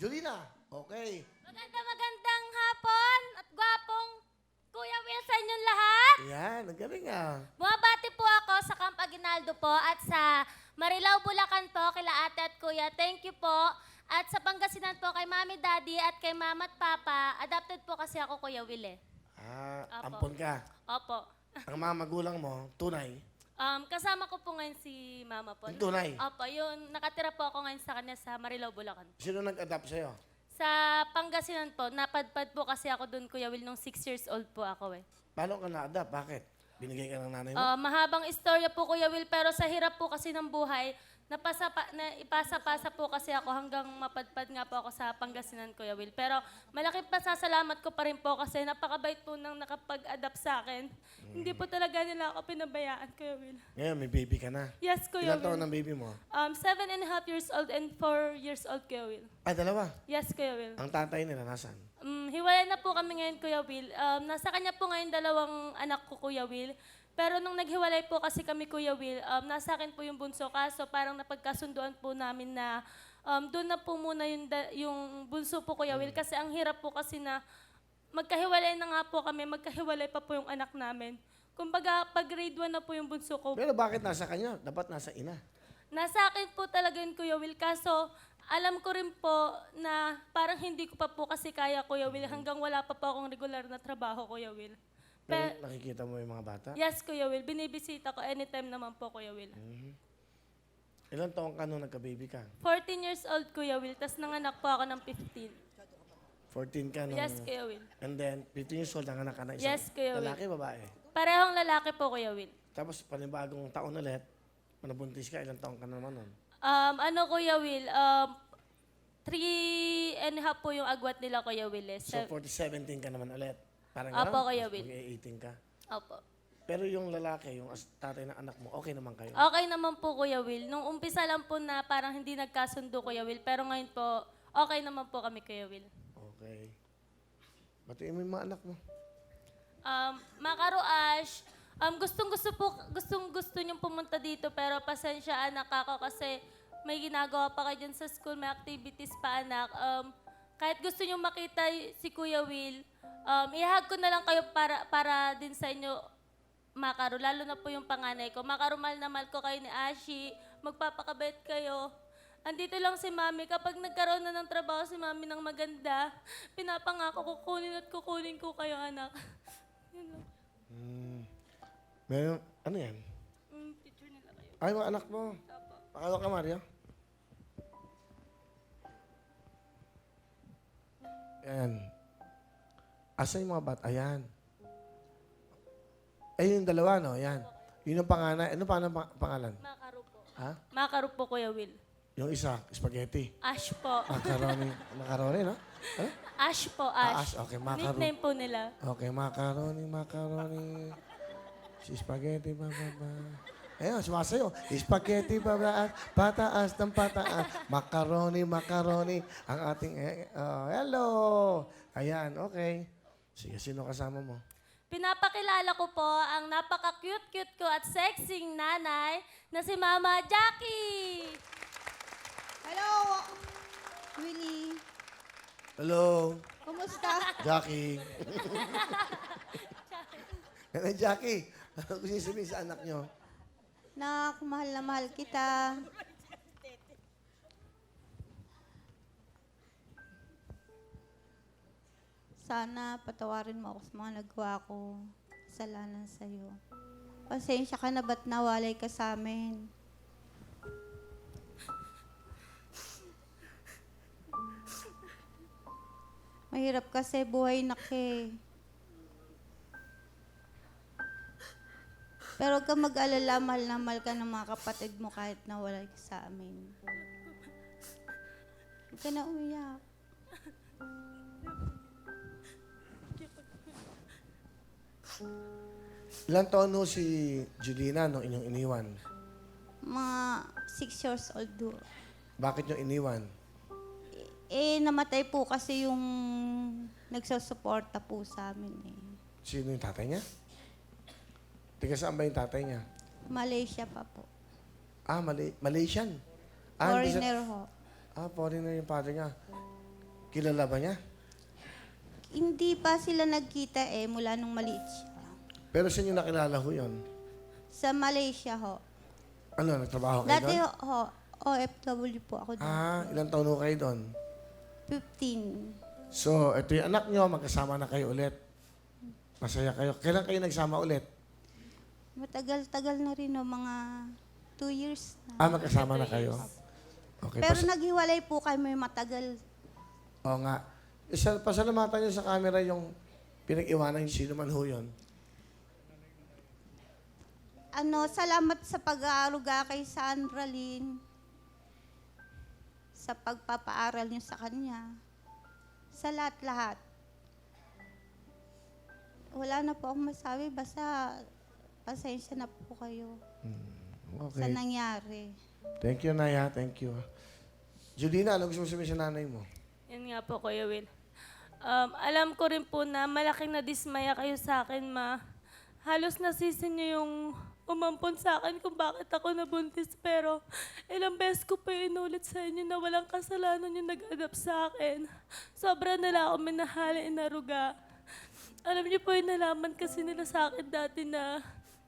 Julina, okay. Magandang hapon at gwapong Kuya Will sa inyong lahat. Yan, ang galing ah. Bumabati po ako sa Camp Aguinaldo po at sa Marilao, Bulacan po, kila ate at kuya. Thank you po. At sa Pangasinan po kay Mami, Daddy at kay Mama at Papa. Adopted po kasi ako, Kuya Will eh. Opo. Ampon ka. Opo. Ang mga magulang mo, tunay. Kasama ko po ngayon si Mama po. Yung tunay. Opo, yun. Nakatira po ako ngayon sa kanya sa Marilao, Bulacan. Sino nag-adapt sa'yo? Sa Pangasinan po, napadpad po kasi ako doon, Kuya Will, nung 6 years old po ako eh. Paano ka na-adapt? Bakit? Binigay ka ng nanay mo? Mahabang istorya po, Kuya Will, pero sa hirap po kasi ng buhay, ipasa-pasa po kasi ako hanggang mapadpad nga po ako sa Pangasinan, Kuya Will. Pero malaking pasasalamat ko pa rin po kasi napakabait po nang nakapag-adapt sa akin. Hindi po talaga nila ako pinabayaan, Kuya Will. Ngayon, may baby ka na. Yes, Kuya Ilan taon Will. ang baby mo? 7.5 years old and 4 years old, Kuya Will. Ah, dalawa. Yes, Kuya Will. Ang tatay nila, nasaan? Hiwalay na po kami ngayon, Kuya Will. Nasa kanya po ngayon 2 anak ko, Kuya Will. Pero nung naghiwalay po kasi kami, Kuya Will, nasa akin po yung bunso. Kaso parang napagkasunduan po namin na doon na po muna yung bunso po, Kuya Will. Kasi ang hirap po kasi na magkahiwalay na nga po kami, magkahiwalay pa po yung anak namin. Kumbaga, pag grade 1 na po yung bunso ko, Pero bakit nasa kanya? Dapat nasa ina. nasa akin po talaga yun, Kuya Will. Kaso, alam ko rin po na parang hindi ko pa po kasi kaya, Kuya Will, hanggang wala pa po akong regular na trabaho, Kuya Will. Pero nakikita mo yung mga bata? Yes, Kuya Will. Binibisita ko anytime naman po, Kuya Will. Ilan taon ka nung nagka-baby ka? 14 years old, Kuya Will. Tapos nanganak po ako ng 15. 14 ka nung... Yes, Kuya Will. And then, 15 years old, nanganak ka na isang Yes, Kuya Will. lalaki, babae. Parehong lalaki po, Kuya Will. Tapos, panibagong taon ulit, manabuntis ka, ilang taon ka naman nun? Kuya Will? 3.5 po yung agwat nila, Kuya Will. So, 17 ka naman ulit. Parang Apo, gano'n? Kuya Tapos Will. mag-18 ka. Opo. Pero yung lalaki, yung tatay ng anak mo, okay naman kayo? Okay naman po, Kuya Will. Nung umpisa lang po na parang hindi nagkasundo, Kuya Will. Pero ngayon po, okay naman po kami, Kuya Will. Okay. Batiin mo yung mga anak mo. Makaro Ash, gustong-gusto niyong pumunta dito pero pasensya anak ako kasi may ginagawa pa kayo dyan sa school, may activities pa anak. Kahit gusto niyong makita si Kuya Will, ihahag ko na lang kayo para din sa inyo, Makaro. Lalo na po yung panganay ko. Makaro, mahal na mahal ko kayo ni Ashi. Magpapakabait kayo. Andito lang si Mami. Kapag nagkaroon na ng trabaho si Mami ng maganda, pinapangako kukunin ko kayo, anak. Yun lang. Meron, ano yan? Picture nila kayo. Ay, mga anak mo. Pakalo ka, Mario. Ayan. Asa yung mga bata? Ayan. Ayun yung dalawa, no? Ayan. Yun yung panganay. Ano pangalan? Makaro po. Ha? Makaro po, Kuya Will. Yung isa, spaghetti. Ash po. Macaroni. Macaroni, no? Ano? Ash po, Ash. Ash. Okay, macaroni. Nickname po nila. Okay, macaroni. Si spaghetti, bababa. Ayun, sumasayo. Spaghetti, bababa. Pataas ng pataas. Macaroni. Ang ating, hello. Ayan, okay. Sige, sino kasama mo? Pinapakilala ko po ang napaka-cute-cute ko at sexing nanay na si Mama Jackie. Hello, Willie. Hello, Kumusta? Jackie. Nanay Jackie, ano gusto niyo sabihin sa anak niyo? Nak, mahal na mahal kita. Sana patawarin mo ako sa mga nagawa ko. Kasalanan sa'yo. Pasensya ka na, ba't nawalay ka sa amin? Mahirap kasi buhay na ke. Pero huwag ka mag-alala, mahal na mahal ka ng mga kapatid mo kahit nawalay ka sa amin. Huwag ka na umiyak. Ilan taon no si Julina nung inyong iniwan? Mga 6 years old do. Bakit nyo iniwan? Namatay po kasi yung nagsusuporta po sa amin eh. Sino yung tatay niya? Tiga saan ba yung tatay niya? Malaysia pa po. Ah, Malaysian. Ah, hindi siya- Foreigner ho. foreigner yung father niya. Kilala ba niya? Hindi pa sila nagkita mula nung maliit siya. Pero saan niyo nakilala ho yun? Sa Malaysia ho. Ano, nagtrabaho kayo Dati doon? ho, OFW po ako doon. Ilang taon ho kayo doon? 15. So, ito yung anak niyo, magkasama na kayo ulit. Masaya kayo. Kailan kayo nagsama ulit? Matagal-tagal na rin mga 2 years na. Magkasama na kayo. Okay, Pero naghiwalay po kami matagal. Oo nga. Pasalamatan niyo sa camera yung pinag-iwanan yung sino man ho yun. Salamat sa pag-aaruga kay Sandra Lynn. Sa pagpapaaral niyo sa kanya. Sa lahat-lahat. Wala na po akong masabi. Basta pasensya na po kayo sa Okay. nangyari. Thank you, Naya. Thank you. Julina, ano gusto mo sabihin sa nanay mo? Yan nga po, Kuya Will. Alam ko rin po na malaking nadismaya kayo sa akin, Ma. Halos nasisi niyo yung umampon sa akin kung bakit ako nabuntis. Pero ilang beses ko pa inulit sa inyo na walang kasalanan yung nag-adapt sa akin. Sobra nila ako minahal, inaruga. Alam niyo po yung nalaman kasi nila sa akin dati na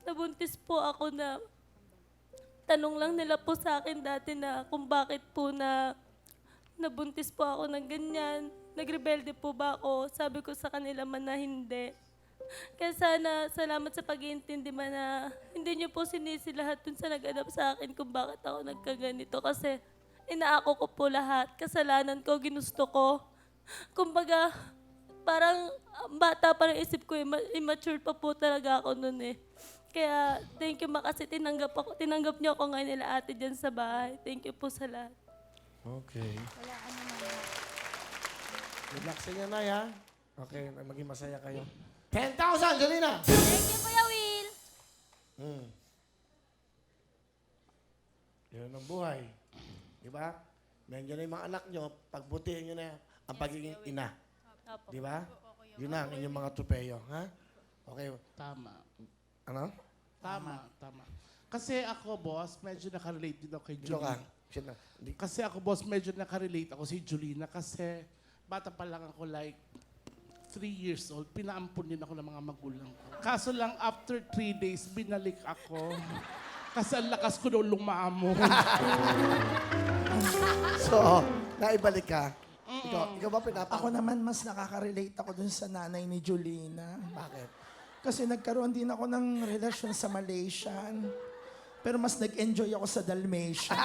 nabuntis po ako na tanong lang nila po sa akin dati na kung bakit po na nabuntis po ako ng ganyan. Nagrebelde po ba ako? Sabi ko sa kanila man na hindi. Kaya sana, salamat sa pag-iintindi man na hindi niyo po sinisi lahat dun sa nag-adapt sa akin kung bakit ako nagkaganito. Kasi inaako ko po lahat. Kasalanan ko, ginusto ko. Kumbaga, parang bata pa ng isip ko, immature pa po talaga ako nun eh. Kaya thank you, Ma, kasi tinanggap niyo ako ngayon nila ate dyan sa bahay. Thank you po sa lahat. Okay. Wala naman. Good luck sa inyo, Naya. Okay, maging masaya kayo. 10,000, Julina! Thank you, Kuya Will! Yun ang buhay. Diba? Nandiyan na yung mga anak nyo, pagbutihin nyo na ang pagiging ina. Opo. Diba? Yun na ang inyong mga tupeyo. Ha? Okay. Tama. Ano? Tama. Kasi ako, boss, medyo nakarelate din ako kay Dito ka. Julina. Sino? Kasi ako, boss, medyo nakarelate ako si Julina kasi bata pa lang ako like 3 years old. Pinaampun din ako ng mga magulang ko. Kaso lang, after 3 days, binalik ako. Kasi ang lakas ko daw lumamo. So, naibalik ka. Ikaw ba Ako naman mas nakaka-relate ako dun sa nanay ni Julina. Bakit? Kasi nagkaroon din ako ng relasyon sa Malaysian. Pero mas nag-enjoy ako sa Dalmatian.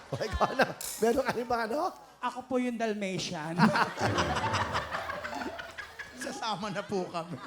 O, ikaw na. Meron ka rin ba ano? Ako po yung Dalmatian. Sasama na po kami.